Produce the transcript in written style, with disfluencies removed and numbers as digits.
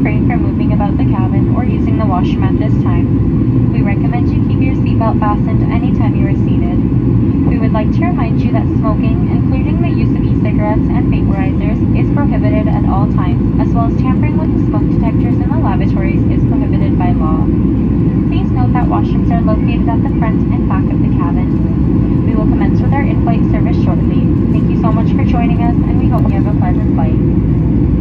refrain from moving about the cabin or using the washroom at this time. We recommend you keep your seatbelt fastened anytime you are seated. We would like to remind you that smoking, including the use of e-cigarettes and vaporizers, is prohibited at all times, as well as tampering with the smoke detectors in the lavatories is prohibited by law. Please note that washrooms are located at the front and back of the cabin. We will commence with our in-flight service shortly. Thank you so much for joining us, and we hope you have a pleasant flight.